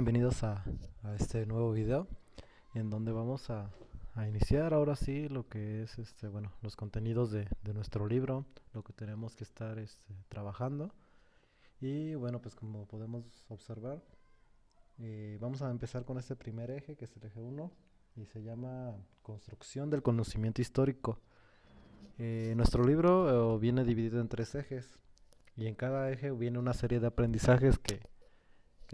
Bienvenidos a este nuevo video en donde vamos a iniciar ahora sí lo que es los contenidos de nuestro libro, lo que tenemos que estar trabajando. Y bueno, pues como podemos observar, vamos a empezar con este primer eje, que es el eje uno, y se llama Construcción del conocimiento histórico. Nuestro libro viene dividido en tres ejes, y en cada eje viene una serie de aprendizajes que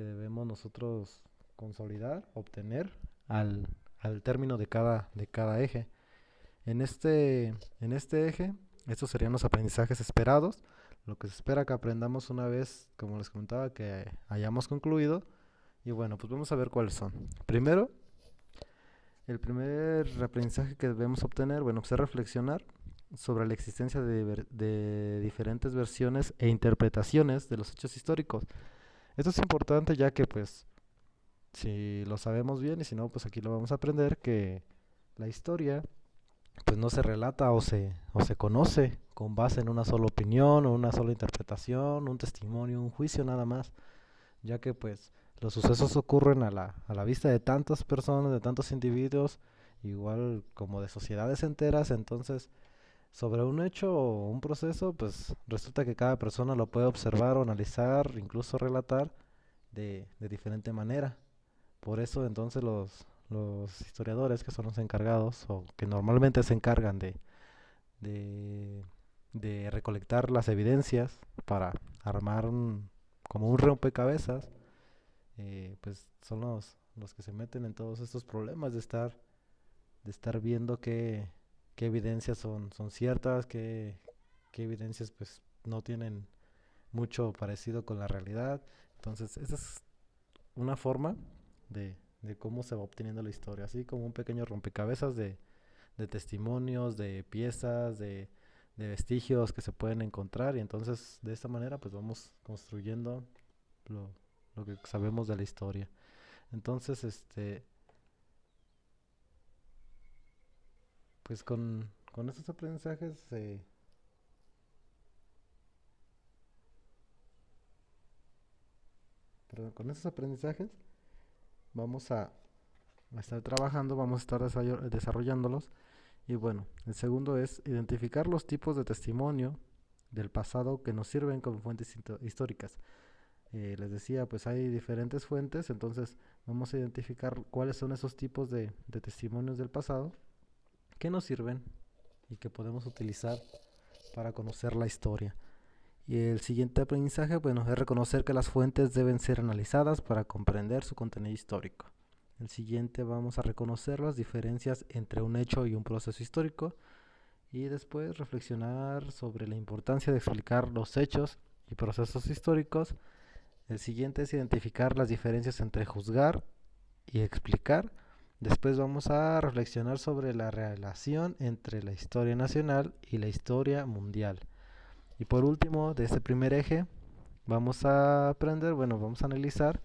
debemos nosotros consolidar, obtener al, al término de cada eje. En este eje, estos serían los aprendizajes esperados, lo que se espera que aprendamos una vez, como les comentaba, que hayamos concluido. Y bueno, pues vamos a ver cuáles son. Primero, el primer aprendizaje que debemos obtener, bueno, pues es reflexionar sobre la existencia de diferentes versiones e interpretaciones de los hechos históricos. Esto es importante ya que pues si lo sabemos bien y si no, pues aquí lo vamos a aprender que la historia pues no se relata o se conoce con base en una sola opinión o una sola interpretación, un testimonio, un juicio nada más, ya que pues los sucesos ocurren a la vista de tantas personas, de tantos individuos, igual como de sociedades enteras. Entonces sobre un hecho o un proceso pues resulta que cada persona lo puede observar o analizar, incluso relatar de diferente manera. Por eso entonces los historiadores, que son los encargados o que normalmente se encargan de, de recolectar las evidencias para armar como un rompecabezas, pues son los que se meten en todos estos problemas de estar viendo qué evidencias son ciertas, qué evidencias pues no tienen mucho parecido con la realidad. Entonces esa es una forma de cómo se va obteniendo la historia, así como un pequeño rompecabezas de testimonios, de piezas, de vestigios que se pueden encontrar. Y entonces de esta manera pues vamos construyendo lo, lo que sabemos de la historia. Entonces, pues con estos aprendizajes, perdón, con estos aprendizajes vamos a estar trabajando, vamos a estar desarrollándolos. Y bueno, el segundo es identificar los tipos de testimonio del pasado que nos sirven como fuentes históricas. Les decía, pues hay diferentes fuentes, entonces vamos a identificar cuáles son esos tipos de testimonios del pasado que nos sirven y que podemos utilizar para conocer la historia. Y el siguiente aprendizaje, bueno, es reconocer que las fuentes deben ser analizadas para comprender su contenido histórico. El siguiente, vamos a reconocer las diferencias entre un hecho y un proceso histórico, y después reflexionar sobre la importancia de explicar los hechos y procesos históricos. El siguiente es identificar las diferencias entre juzgar y explicar. Después vamos a reflexionar sobre la relación entre la historia nacional y la historia mundial. Y por último, de este primer eje, vamos a aprender, bueno, vamos a analizar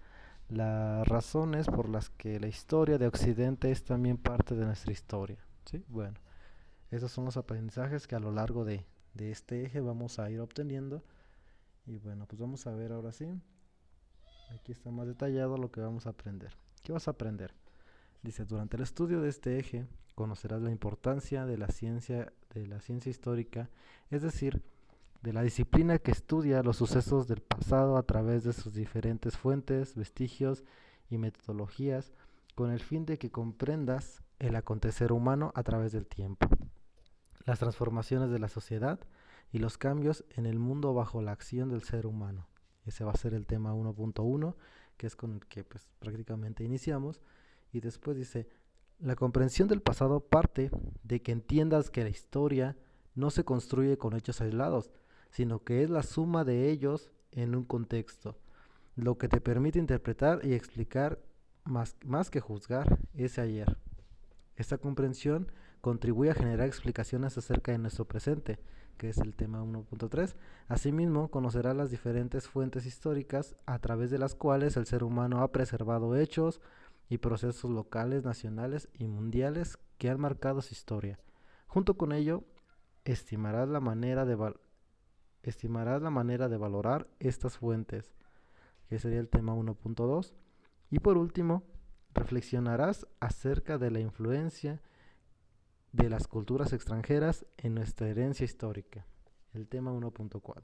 las razones por las que la historia de Occidente es también parte de nuestra historia. ¿Sí? Bueno, esos son los aprendizajes que a lo largo de este eje vamos a ir obteniendo. Y bueno, pues vamos a ver ahora sí. Aquí está más detallado lo que vamos a aprender. ¿Qué vas a aprender? Dice, durante el estudio de este eje, conocerás la importancia de la ciencia histórica, es decir, de la disciplina que estudia los sucesos del pasado a través de sus diferentes fuentes, vestigios y metodologías, con el fin de que comprendas el acontecer humano a través del tiempo, las transformaciones de la sociedad y los cambios en el mundo bajo la acción del ser humano. Ese va a ser el tema 1.1, que es con el que pues prácticamente iniciamos. Y después dice, la comprensión del pasado parte de que entiendas que la historia no se construye con hechos aislados, sino que es la suma de ellos en un contexto, lo que te permite interpretar y explicar más que juzgar ese ayer. Esta comprensión contribuye a generar explicaciones acerca de nuestro presente, que es el tema 1.3. Asimismo, conocerá las diferentes fuentes históricas a través de las cuales el ser humano ha preservado hechos y procesos locales, nacionales y mundiales que han marcado su historia. Junto con ello, estimarás la manera de, estimarás la manera de valorar estas fuentes, que sería el tema 1.2. Y por último, reflexionarás acerca de la influencia de las culturas extranjeras en nuestra herencia histórica. El tema 1.4.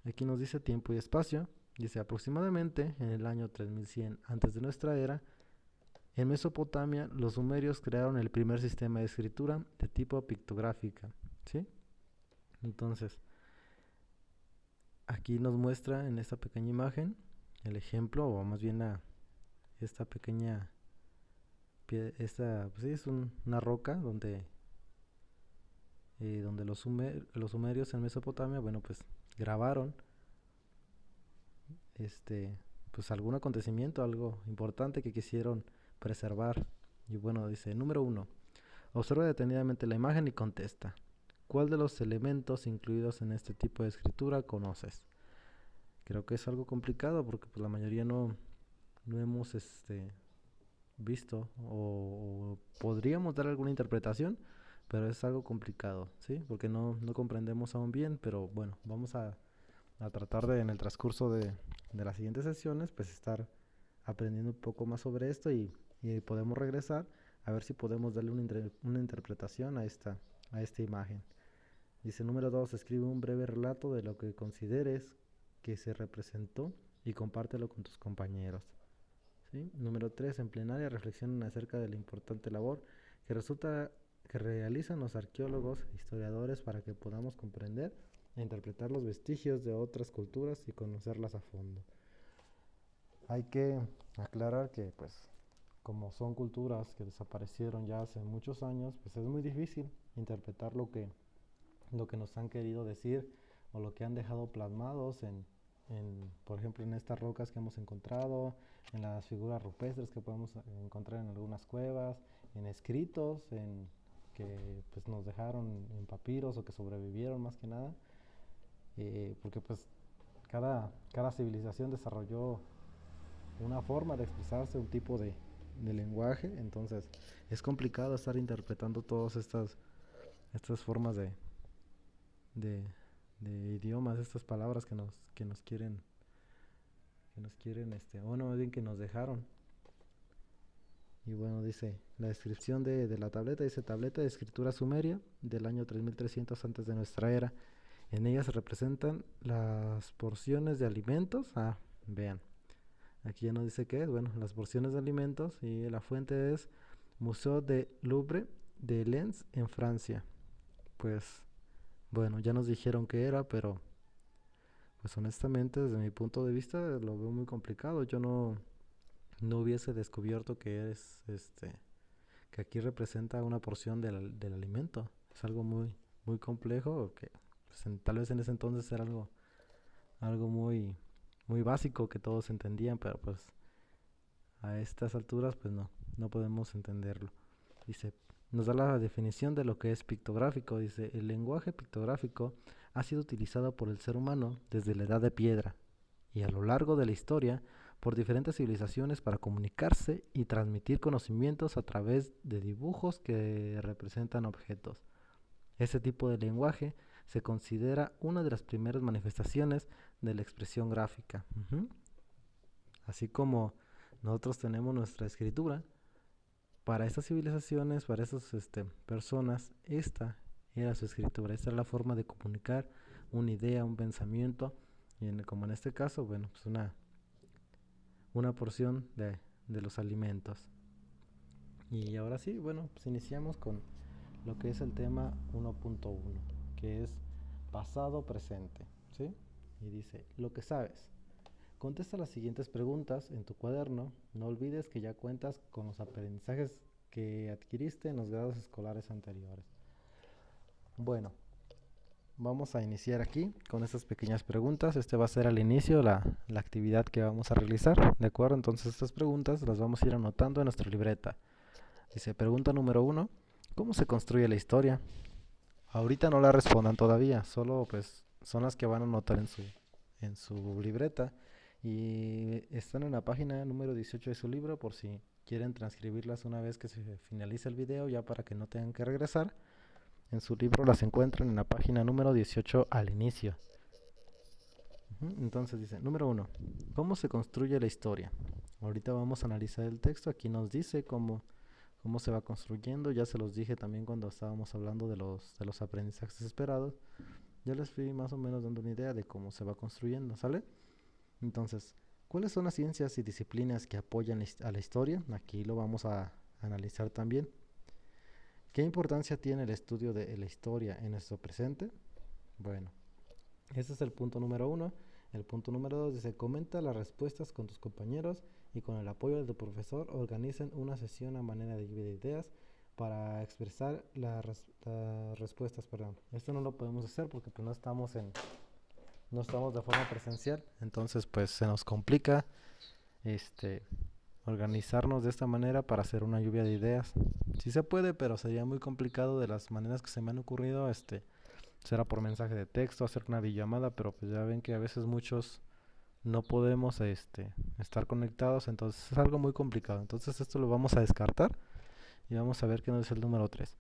Aquí nos dice tiempo y espacio. Dice aproximadamente en el año 3100 antes de nuestra era, en Mesopotamia los sumerios crearon el primer sistema de escritura de tipo pictográfica, ¿sí? Entonces, aquí nos muestra en esta pequeña imagen el ejemplo, o más bien esta pequeña, pues sí, es una roca donde los sumerios en Mesopotamia, bueno, pues grabaron pues algún acontecimiento, algo importante que quisieron preservar. Y bueno, dice, número 1, observa detenidamente la imagen y contesta. ¿Cuál de los elementos incluidos en este tipo de escritura conoces? Creo que es algo complicado porque pues, la mayoría no hemos visto o podríamos dar alguna interpretación, pero es algo complicado, ¿sí? Porque no comprendemos aún bien, pero bueno, vamos a tratar de en el transcurso de las siguientes sesiones pues estar aprendiendo un poco más sobre esto y podemos regresar a ver si podemos darle una interpretación a esta imagen. Dice número 2, escribe un breve relato de lo que consideres que se representó y compártelo con tus compañeros. ¿Sí? Número 3, en plenaria reflexionen acerca de la importante labor que realizan los arqueólogos e historiadores para que podamos comprender e interpretar los vestigios de otras culturas y conocerlas a fondo. Hay que aclarar que pues como son culturas que desaparecieron ya hace muchos años, pues es muy difícil interpretar lo que nos han querido decir o lo que han dejado plasmados por ejemplo, en estas rocas que hemos encontrado, en las figuras rupestres que podemos encontrar en algunas cuevas, en escritos que pues, nos dejaron en papiros o que sobrevivieron más que nada, porque pues cada civilización desarrolló una forma de expresarse, un tipo de lenguaje, entonces es complicado estar interpretando todas estas formas de idiomas, estas palabras que nos quieren bueno, más bien que nos dejaron. Y bueno, dice la descripción de la tableta, dice tableta de escritura sumeria del año 3300 antes de nuestra era. En ella se representan las porciones de alimentos. Vean, aquí ya nos dice qué es, bueno, las porciones de alimentos, y la fuente es Museo de Louvre de Lens en Francia. Pues bueno, ya nos dijeron qué era, pero pues honestamente desde mi punto de vista lo veo muy complicado. Yo no hubiese descubierto que es que aquí representa una porción del alimento. Es algo muy muy complejo que pues, tal vez en ese entonces era algo muy muy básico que todos entendían, pero pues a estas alturas pues no podemos entenderlo. Dice, nos da la definición de lo que es pictográfico. Dice, el lenguaje pictográfico ha sido utilizado por el ser humano desde la edad de piedra y a lo largo de la historia por diferentes civilizaciones para comunicarse y transmitir conocimientos a través de dibujos que representan objetos. Este tipo de lenguaje se considera una de las primeras manifestaciones de la expresión gráfica. Así como nosotros tenemos nuestra escritura, para estas civilizaciones, para esas personas, esta era su escritura, esta era la forma de comunicar una idea, un pensamiento, y como en este caso, bueno, pues una porción de los alimentos. Y ahora sí, bueno, pues iniciamos con lo que es el tema 1.1, que es pasado presente, ¿sí? Y dice, lo que sabes. Contesta las siguientes preguntas en tu cuaderno. No olvides que ya cuentas con los aprendizajes que adquiriste en los grados escolares anteriores. Bueno, vamos a iniciar aquí con estas pequeñas preguntas. Va a ser al inicio la actividad que vamos a realizar, ¿de acuerdo? Entonces estas preguntas las vamos a ir anotando en nuestra libreta. Dice, pregunta número 1, ¿cómo se construye la historia? Ahorita no la respondan todavía, solo pues son las que van a anotar en su libreta. Y están en la página número 18 de su libro por si quieren transcribirlas una vez que se finalice el video, ya para que no tengan que regresar. En su libro las encuentran en la página número 18 al inicio. Entonces dice, número 1, ¿cómo se construye la historia? Ahorita vamos a analizar el texto. Aquí nos dice cómo se va construyendo. Ya se los dije también cuando estábamos hablando de los aprendizajes esperados. Ya les fui más o menos dando una idea de cómo se va construyendo, ¿sale? Entonces, ¿cuáles son las ciencias y disciplinas que apoyan a la historia? Aquí lo vamos a analizar también. ¿Qué importancia tiene el estudio de la historia en nuestro presente? Bueno, ese es el punto número uno. El punto número dos dice, comenta las respuestas con tus compañeros y con el apoyo de tu profesor organicen una sesión a manera de lluvia de ideas para expresar las respuestas, perdón. Esto no lo podemos hacer porque pues, no estamos de forma presencial, entonces pues se nos complica este organizarnos de esta manera para hacer una lluvia de ideas. Sí se puede, pero sería muy complicado de las maneras que se me han ocurrido, será por mensaje de texto, hacer una videollamada, pero pues ya ven que a veces muchos no podemos estar conectados, entonces es algo muy complicado. Entonces esto lo vamos a descartar y vamos a ver qué nos dice el número 3.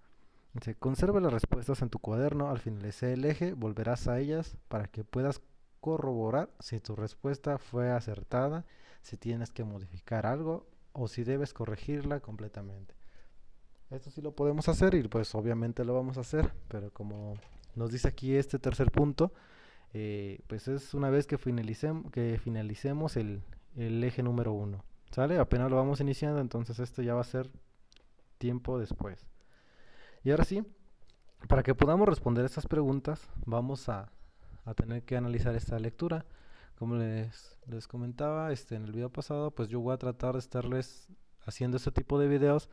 Dice, conserva las respuestas en tu cuaderno, al finalizar el eje volverás a ellas para que puedas corroborar si tu respuesta fue acertada, si tienes que modificar algo o si debes corregirla completamente. Esto sí lo podemos hacer y pues obviamente lo vamos a hacer, pero como nos dice aquí este tercer punto, pues es una vez que finalicemos el eje número uno. ¿Sale? Apenas lo vamos iniciando, entonces esto ya va a ser tiempo después. Y ahora sí, para que podamos responder estas preguntas, vamos a tener que analizar esta lectura. Como les comentaba en el video pasado, pues yo voy a tratar de estarles haciendo este tipo de videos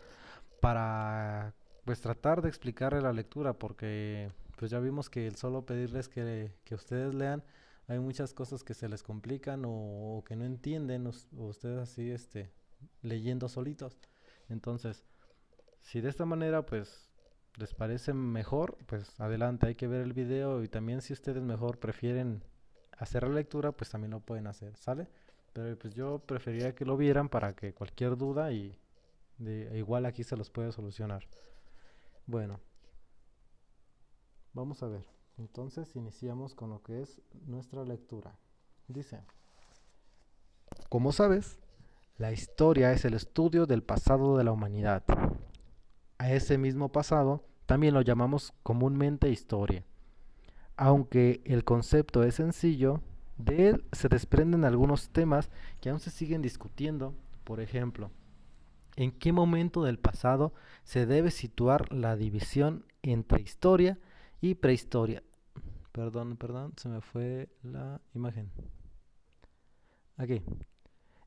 para pues tratar de explicarle la lectura, porque pues ya vimos que el solo pedirles que ustedes lean, hay muchas cosas que se les complican o que no entienden o ustedes así leyendo solitos. Entonces, si de esta manera pues les parece mejor, pues adelante, hay que ver el video y también si ustedes mejor prefieren hacer la lectura, pues también lo pueden hacer, ¿sale? Pero pues yo preferiría que lo vieran para que cualquier duda igual aquí se los puede solucionar. Bueno, vamos a ver. Entonces iniciamos con lo que es nuestra lectura. Dice, como sabes, la historia es el estudio del pasado de la humanidad. A ese mismo pasado también lo llamamos comúnmente historia. Aunque el concepto es sencillo, de él se desprenden algunos temas que aún se siguen discutiendo. Por ejemplo, ¿en qué momento del pasado se debe situar la división entre historia y prehistoria? Perdón, se me fue la imagen. Aquí,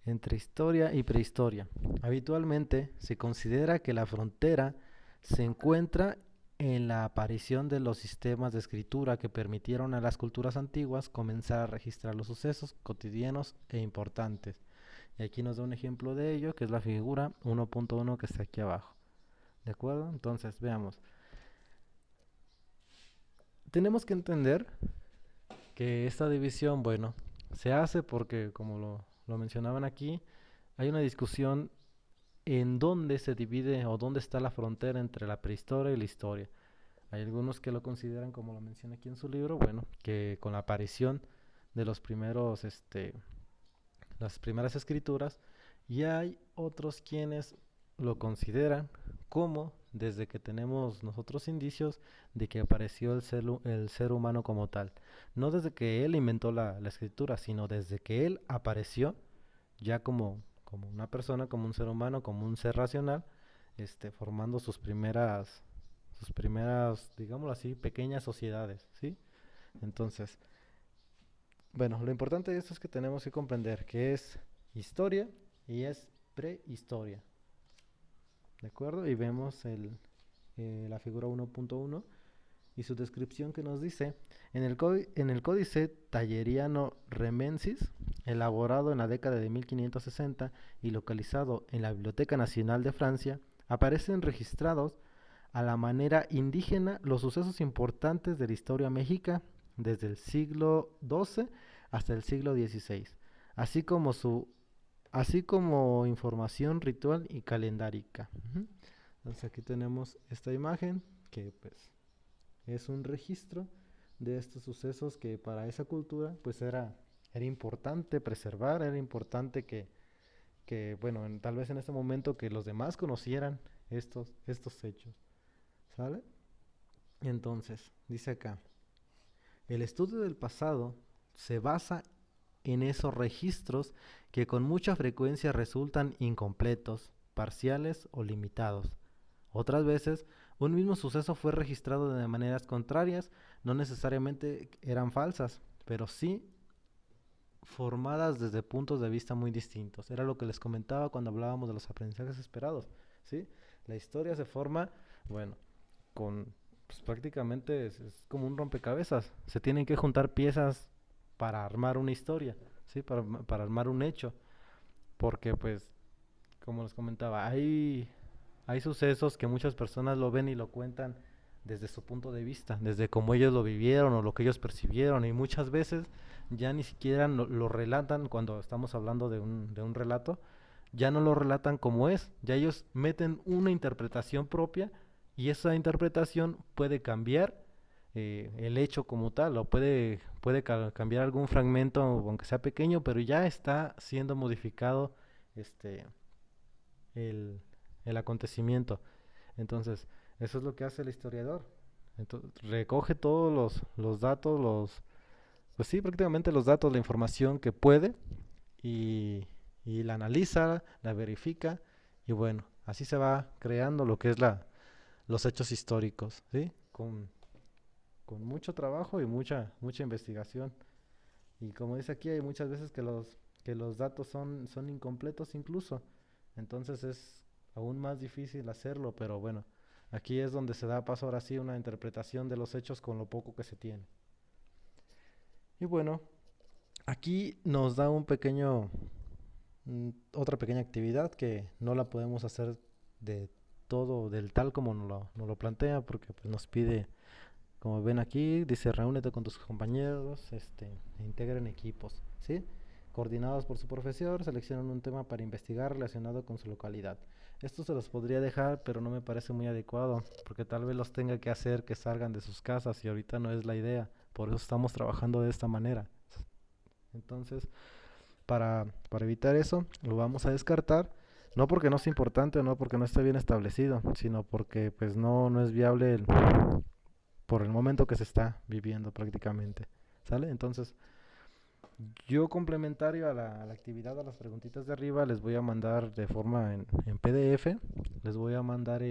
entre historia y prehistoria. Habitualmente se considera que la frontera se encuentra en la aparición de los sistemas de escritura que permitieron a las culturas antiguas comenzar a registrar los sucesos cotidianos e importantes. Y aquí nos da un ejemplo de ello, que es la figura 1.1 que está aquí abajo. ¿De acuerdo? Entonces, veamos. Tenemos que entender que esta división, bueno, se hace porque, como lo mencionaban aquí, hay una discusión en dónde se divide o dónde está la frontera entre la prehistoria y la historia. Hay algunos que lo consideran, como lo menciona aquí en su libro, bueno, que con la aparición de las primeras escrituras, y hay otros quienes lo consideran como desde que tenemos nosotros indicios de que apareció el ser humano como tal. No desde que él inventó la escritura, sino desde que él apareció ya como una persona, como un ser humano, como un ser racional, formando sus primeras, digámoslo así, pequeñas sociedades, ¿sí? Entonces, bueno, lo importante de esto es que tenemos que comprender que es historia y es prehistoria, ¿de acuerdo? Y vemos la figura 1.1 y su descripción que nos dice, en el códice Talleriano Remensis, elaborado en la década de 1560 y localizado en la Biblioteca Nacional de Francia, aparecen registrados a la manera indígena los sucesos importantes de la historia mexica desde el siglo XII hasta el siglo XVI, así como así como información ritual y calendárica. Entonces aquí tenemos esta imagen que pues es un registro de estos sucesos que para esa cultura pues era importante preservar, era importante que, bueno, tal vez en este momento que los demás conocieran estos hechos, ¿sale? Entonces, dice acá, el estudio del pasado se basa en esos registros que con mucha frecuencia resultan incompletos, parciales o limitados. Otras veces, un mismo suceso fue registrado de maneras contrarias, no necesariamente eran falsas, pero sí formadas desde puntos de vista muy distintos. Era lo que les comentaba cuando hablábamos de los aprendizajes esperados, ¿sí? La historia se forma, bueno, con pues, prácticamente es como un rompecabezas. Se tienen que juntar piezas para armar una historia, ¿sí? Para armar un hecho, porque pues, como les comentaba, hay sucesos que muchas personas lo ven y lo cuentan desde su punto de vista, desde cómo ellos lo vivieron o lo que ellos percibieron, y muchas veces ya ni siquiera lo relatan cuando estamos hablando de un relato, ya no lo relatan como es, ya ellos meten una interpretación propia y esa interpretación puede cambiar el hecho como tal, o puede cambiar algún fragmento, aunque sea pequeño, pero ya está siendo modificado este, el, el acontecimiento. Entonces, eso es lo que hace el historiador. Entonces, recoge todos los datos, pues sí, prácticamente los datos, la información que puede y la analiza, la verifica y bueno, así se va creando lo que es los hechos históricos, ¿sí? Con mucho trabajo y mucha investigación. Y como dice aquí, hay muchas veces que los datos son incompletos incluso. Entonces es aún más difícil hacerlo, pero bueno, aquí es donde se da paso ahora sí a una interpretación de los hechos con lo poco que se tiene. Y bueno, aquí nos da otra pequeña actividad que no la podemos hacer de todo, del tal como nos lo plantea, porque pues, nos pide, como ven aquí, dice reúnete con tus compañeros, e integren equipos, ¿sí? Coordinados por su profesor, seleccionan un tema para investigar relacionado con su localidad. Esto se los podría dejar, pero no me parece muy adecuado, porque tal vez los tenga que hacer que salgan de sus casas y ahorita no es la idea. Por eso estamos trabajando de esta manera. Entonces, para evitar eso, lo vamos a descartar. No porque no sea importante o no porque no esté bien establecido, sino porque pues no es viable por el momento que se está viviendo prácticamente. ¿Sale? Entonces, yo complementario a a la actividad, a las preguntitas de arriba, les voy a mandar de forma en PDF, les voy a mandar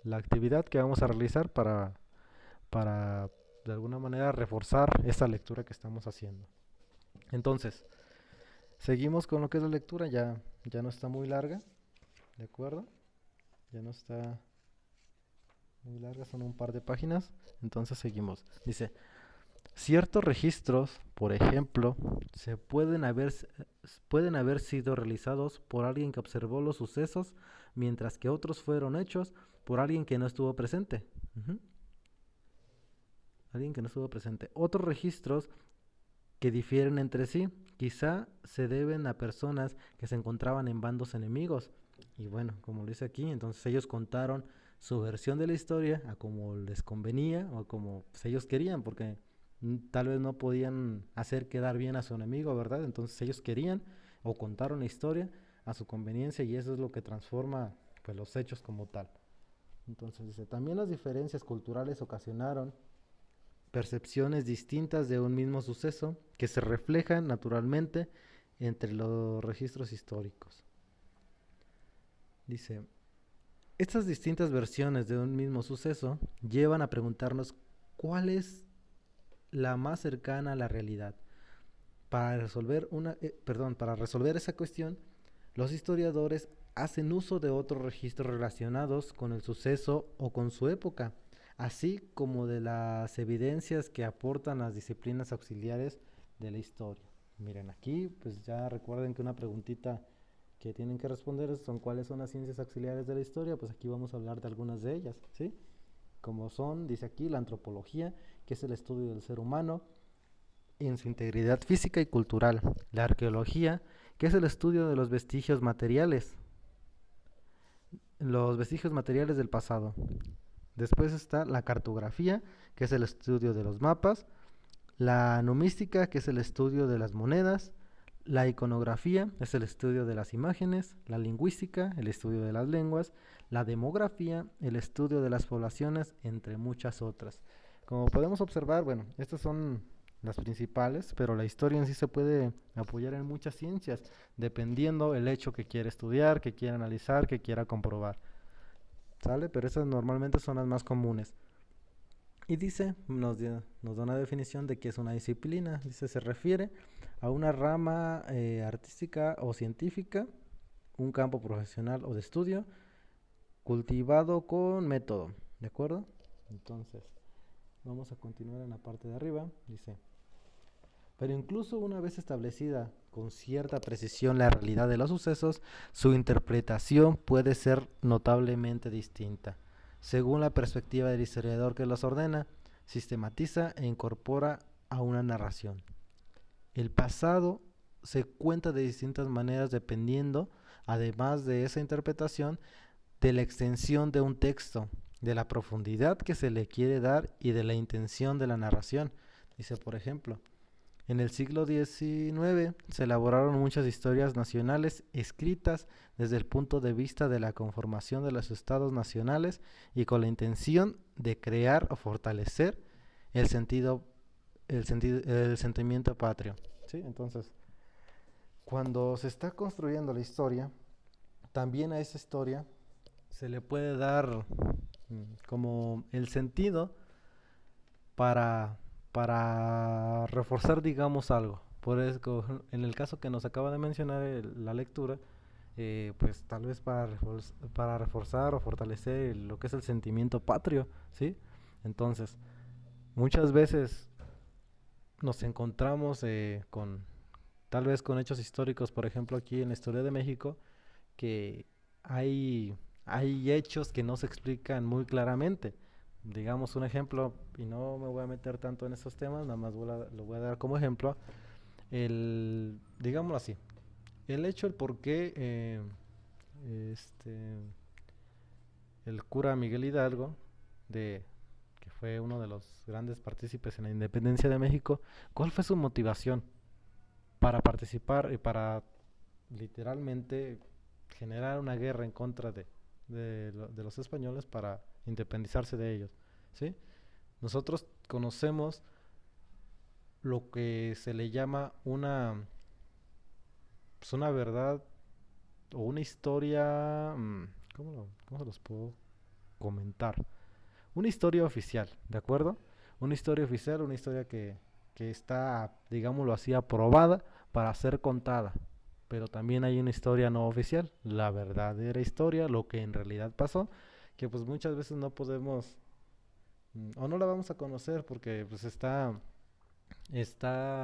la actividad que vamos a realizar para de alguna manera reforzar esta lectura que estamos haciendo. Entonces, seguimos con lo que es la lectura, ya no está muy larga, ¿de acuerdo? Ya no está muy larga, son un par de páginas, entonces seguimos. Dice, ciertos registros, por ejemplo, pueden haber sido realizados por alguien que observó los sucesos, mientras que otros fueron hechos por alguien que no estuvo presente. Ujú. Alguien que no estuvo presente. Otros registros que difieren entre sí, quizá se deben a personas que se encontraban en bandos enemigos. Y bueno, como lo dice aquí, entonces ellos contaron su versión de la historia a como les convenía o como pues, ellos querían, porque tal vez no podían hacer quedar bien a su enemigo, ¿verdad? Entonces ellos querían o contaron la historia a su conveniencia y eso es lo que transforma pues, los hechos como tal. Entonces dice, también las diferencias culturales ocasionaron percepciones distintas de un mismo suceso que se reflejan naturalmente entre los registros históricos. Dice, estas distintas versiones de un mismo suceso llevan a preguntarnos cuál es la más cercana a la realidad. Para resolver esa cuestión, los historiadores hacen uso de otros registros relacionados con el suceso o con su época, así como de las evidencias que aportan las disciplinas auxiliares de la historia. Miren, aquí pues ya recuerden que una preguntita que tienen que responder son cuáles son las ciencias auxiliares de la historia, pues aquí vamos a hablar de algunas de ellas, ¿sí? Como son, dice aquí, la antropología, que es el estudio del ser humano en su integridad física y cultural, la arqueología, que es el estudio de los vestigios materiales del pasado. Después está la cartografía, que es el estudio de los mapas, la numística, que es el estudio de las monedas, La iconografía es el estudio de las imágenes, la lingüística, el estudio de las lenguas, la demografía, el estudio de las poblaciones, entre muchas otras. Como podemos observar, bueno, estas son las principales, pero la historia en sí se puede apoyar en muchas ciencias, dependiendo el hecho que quiera estudiar, que quiera analizar, que quiera comprobar. ¿Sale? Pero esas normalmente son las más comunes. Y dice, nos da una definición de qué es una disciplina. Dice, se refiere a una rama artística o científica, un campo profesional o de estudio, cultivado con método. ¿De acuerdo? Entonces, vamos a continuar en la parte de arriba. Dice, pero incluso una vez establecida con cierta precisión la realidad de los sucesos, su interpretación puede ser notablemente distinta, según la perspectiva del historiador que los ordena, sistematiza e incorpora a una narración. El pasado se cuenta de distintas maneras dependiendo, además de esa interpretación, de la extensión de un texto, de la profundidad que se le quiere dar y de la intención de la narración. Dice, por ejemplo, en el siglo XIX se elaboraron muchas historias nacionales escritas desde el punto de vista de la conformación de los estados nacionales y con la intención de crear o fortalecer el el sentimiento patrio. ¿Sí? Entonces, cuando se está construyendo la historia, también a esa historia se le puede dar como el sentido para, para reforzar, digamos, algo. Por eso, en el caso que nos acaba de mencionar la lectura, pues tal vez para reforzar o fortalecer lo que es el sentimiento patrio, ¿sí? Entonces, muchas veces nos encontramos tal vez con hechos históricos, por ejemplo, aquí en la historia de México, que hay hechos que no se explican muy claramente. Digamos un ejemplo, y no me voy a meter tanto en esos temas, nada más lo voy a dar como ejemplo, digámoslo así, el hecho, el por qué este, el cura Miguel Hidalgo, que fue uno de los grandes partícipes en la independencia de México, ¿cuál fue su motivación para participar y para literalmente generar una guerra en contra de los españoles para independizarse de ellos? ¿Sí? Nosotros conocemos lo que se le llama pues una verdad o una historia, ¿cómo se los puedo comentar? Una historia oficial, ¿de acuerdo? Una historia oficial, una historia que está, digámoslo así, aprobada para ser contada. Pero también hay una historia no oficial, la verdadera historia, lo que en realidad pasó, que pues muchas veces no podemos o no la vamos a conocer porque pues está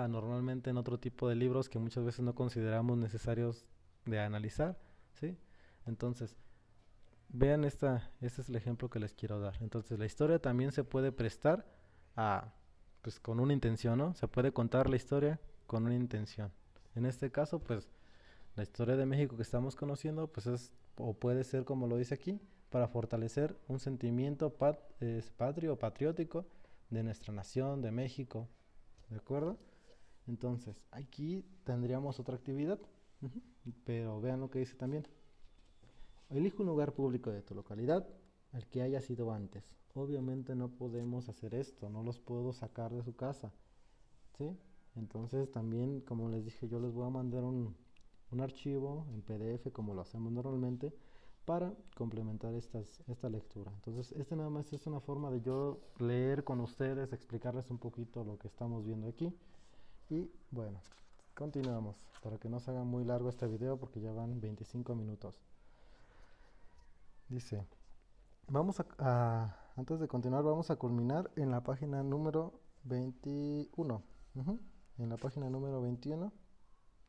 normalmente en otro tipo de libros que muchas veces no consideramos necesarios de analizar, ¿sí? Entonces, vean este es el ejemplo que les quiero dar. Entonces, la historia también se puede prestar a, pues con una intención, ¿no? Se puede contar la historia con una intención. En este caso, pues, la historia de México que estamos conociendo, pues o puede ser como lo dice aquí, para fortalecer un sentimiento patrio o patriótico de nuestra nación, de México, ¿de acuerdo? Entonces, aquí tendríamos otra actividad, pero vean lo que dice también. Elige un lugar público de tu localidad, al que haya sido antes. Obviamente no podemos hacer esto, no los puedo sacar de su casa, ¿sí? Entonces también, como les dije, yo les voy a mandar un archivo en PDF como lo hacemos normalmente para complementar esta lectura. Entonces, nada más es una forma de yo leer con ustedes, explicarles un poquito lo que estamos viendo aquí. Y bueno, continuamos para que no se haga muy largo este video porque ya van 25 minutos. Dice, antes de continuar, vamos a culminar en la página número 21. En la página número 21,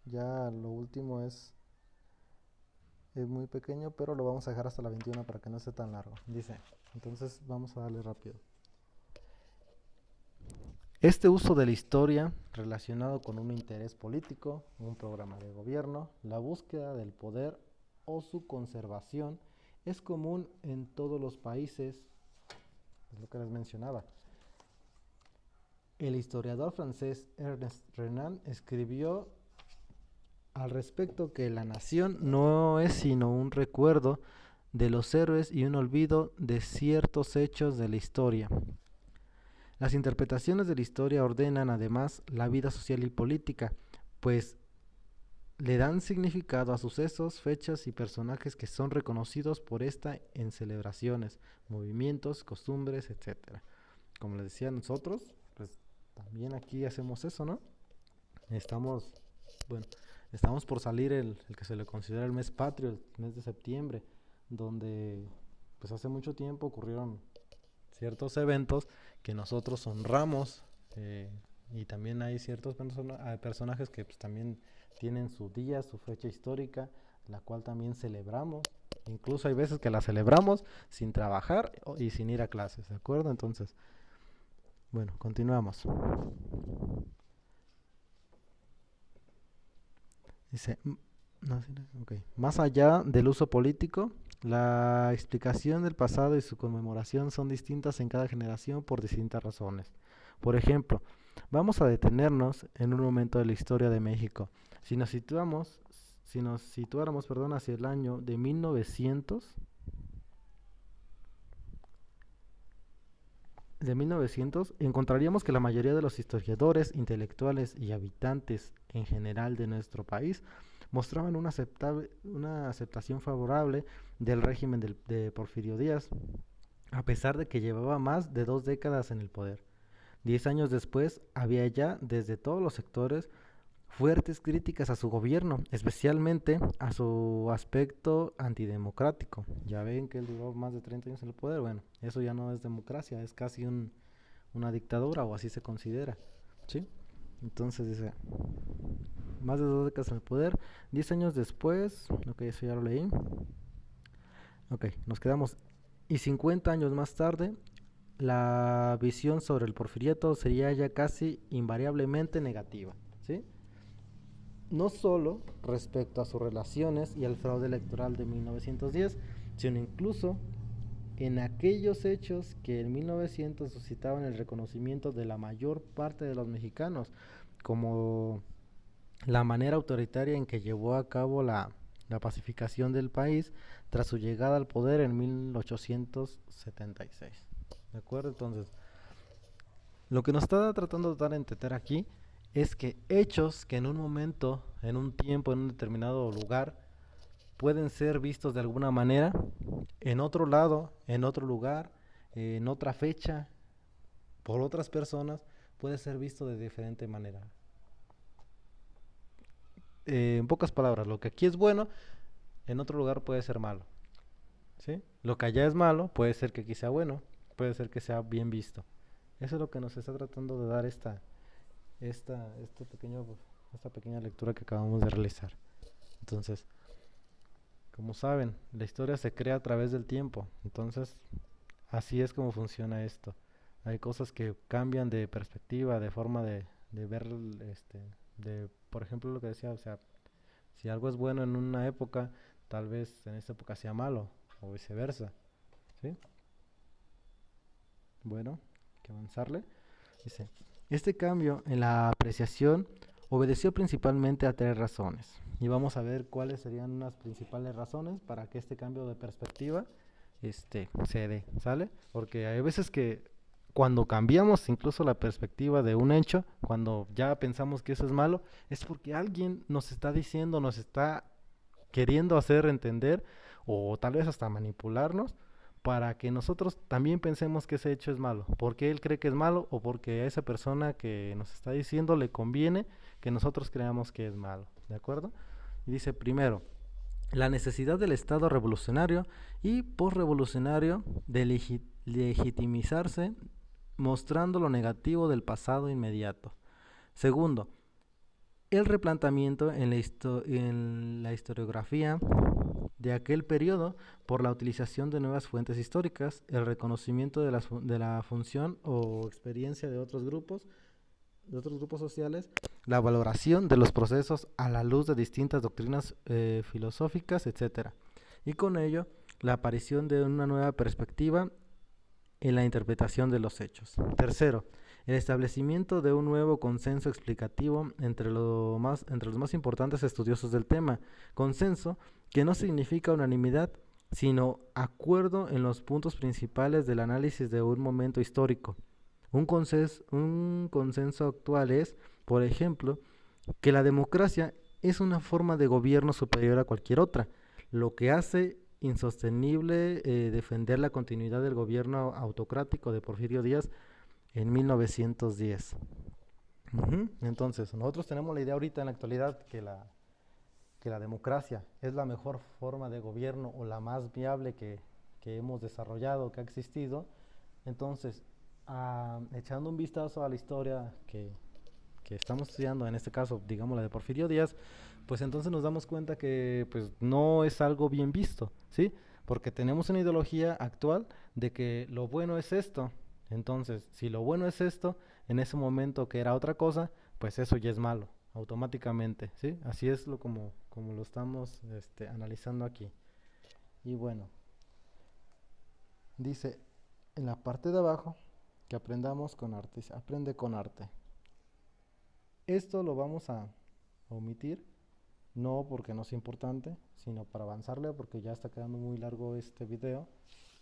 ya lo último es muy pequeño, pero lo vamos a dejar hasta la 21 para que no esté tan largo. Dice, entonces vamos a darle rápido. Este uso de la historia relacionado con un interés político, un programa de gobierno, la búsqueda del poder o su conservación es común en todos los países, es lo que les mencionaba. El historiador francés Ernest Renan escribió al respecto que la nación no es sino un recuerdo de los héroes y un olvido de ciertos hechos de la historia. Las interpretaciones de la historia ordenan además la vida social y política, pues le dan significado a sucesos, fechas y personajes que son reconocidos por esta en celebraciones, movimientos, costumbres, etcétera. Como les decía, nosotros, pues también aquí hacemos eso, ¿no? Estamos, bueno, estamos por salir el que se le considera el mes patrio, el mes de septiembre, donde pues hace mucho tiempo ocurrieron ciertos eventos que nosotros honramos, y también hay ciertos personajes que pues, también tienen su día, su fecha histórica, la cual también celebramos. Incluso hay veces que la celebramos sin trabajar y sin ir a clases, ¿de acuerdo? Entonces, bueno, continuamos. Dice, no, okay. Más allá del uso político, la explicación del pasado y su conmemoración son distintas en cada generación por distintas razones. Por ejemplo, vamos a detenernos en un momento de la historia de México. Si nos situáramos, perdón, hacia el año de 1900, encontraríamos que la mayoría de los historiadores, intelectuales y habitantes en general de nuestro país mostraban una aceptación favorable del régimen de Porfirio Díaz, a pesar de que llevaba más de 2 décadas en el poder. 10 años después, había ya desde todos los sectores fuertes críticas a su gobierno, especialmente a su aspecto antidemocrático. Ya ven que él duró más de 30 años en el poder. Bueno, eso ya no es democracia, es casi una dictadura, o así se considera, ¿sí? Entonces dice, más de 2 décadas en el poder, 10 años después, ok, eso ya lo leí. Ok, nos quedamos. Y 50 años más tarde, la visión sobre el porfiriato sería ya casi invariablemente negativa, ¿sí? No solo respecto a sus relaciones y al fraude electoral de 1910, sino incluso en aquellos hechos que en 1900 suscitaban el reconocimiento de la mayor parte de los mexicanos, como la manera autoritaria en que llevó a cabo la pacificación del país tras su llegada al poder en 1876. ¿De acuerdo? Entonces, lo que nos está tratando de dar a entender aquí es que hechos que en un momento, en un tiempo, en un determinado lugar, pueden ser vistos de alguna manera, en otro lado, en otro lugar, en otra fecha, por otras personas, puede ser visto de diferente manera. En pocas palabras, lo que aquí es bueno, en otro lugar puede ser malo, ¿sí? Lo que allá es malo, puede ser que aquí sea bueno, puede ser que sea bien visto. Eso es lo que nos está tratando de dar esta pequeña lectura que acabamos de realizar. Entonces, como saben, la historia se crea a través del tiempo. Entonces, así es como funciona esto. Hay cosas que cambian de perspectiva, de forma de ver, por ejemplo, lo que decía, o sea, si algo es bueno en una época, tal vez en esta época sea malo, o viceversa, ¿sí? Bueno, hay que avanzarle. Dice, este cambio en la apreciación obedeció principalmente a 3 razones. Y vamos a ver cuáles serían unas principales razones para que este cambio de perspectiva se dé, ¿sale? Porque hay veces que cuando cambiamos incluso la perspectiva de un hecho, cuando ya pensamos que eso es malo, es porque alguien nos está diciendo, nos está queriendo hacer entender, o tal vez hasta manipularnos, para que nosotros también pensemos que ese hecho es malo, porque él cree que es malo o porque a esa persona que nos está diciendo le conviene que nosotros creamos que es malo, ¿de acuerdo? Y dice primero, la necesidad del Estado revolucionario y posrevolucionario de legitimizarse, mostrando lo negativo del pasado inmediato. Segundo, el replanteamiento en la historiografía de aquel periodo por la utilización de nuevas fuentes históricas, el reconocimiento de la función o experiencia de otros grupos sociales, la valoración de los procesos a la luz de distintas doctrinas filosóficas, etc. Y con ello, la aparición de una nueva perspectiva en la interpretación de los hechos. Tercero, el establecimiento de un nuevo consenso explicativo entre los más importantes estudiosos del tema. Consenso que no significa unanimidad, sino acuerdo en los puntos principales del análisis de un momento histórico. Un consenso actual es, por ejemplo, que la democracia es una forma de gobierno superior a cualquier otra, lo que hace insostenible defender la continuidad del gobierno autocrático de Porfirio Díaz en 1910. Entonces, nosotros tenemos la idea ahorita en la actualidad que la democracia es la mejor forma de gobierno o la más viable que hemos desarrollado, que ha existido. Entonces, echando un vistazo a la historia que estamos estudiando, en este caso, digamos la de Porfirio Díaz, pues entonces nos damos cuenta que pues no es algo bien visto, ¿sí? Porque tenemos una ideología actual de que lo bueno es esto. Entonces, si lo bueno es esto, en ese momento que era otra cosa, pues eso ya es malo, automáticamente, ¿sí? Así es como lo estamos analizando aquí. Y bueno, dice en la parte de abajo que aprendamos con arte, dice, aprende con arte. Esto lo vamos a omitir, no porque no sea importante, sino para avanzarle, porque ya está quedando muy largo este video.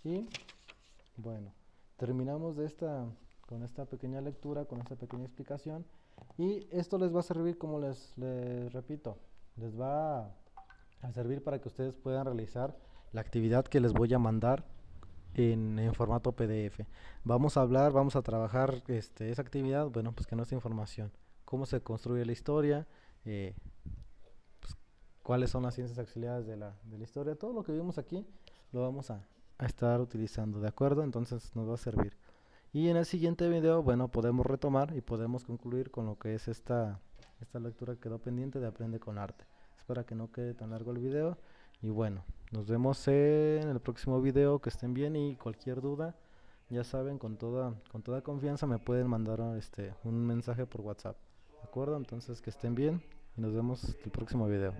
Y bueno, terminamos con esta pequeña lectura, con esta pequeña explicación. Y esto les va a servir, como les repito, les va a servir para que ustedes puedan realizar la actividad que les voy a mandar en formato PDF. Vamos a trabajar esa actividad, bueno, pues que no es información, cómo se construye la historia, pues, cuáles son las ciencias auxiliares de la historia, todo lo que vimos aquí lo vamos a estar utilizando, ¿de acuerdo? Entonces nos va a servir. Y en el siguiente video, bueno, podemos retomar y podemos concluir con lo que es esta lectura que quedó pendiente de Aprende con Arte. Espero que no quede tan largo el video. Y bueno, nos vemos en el próximo video, que estén bien, y cualquier duda, ya saben, con toda confianza me pueden mandar un mensaje por WhatsApp. ¿De acuerdo? Entonces que estén bien y nos vemos en el próximo video.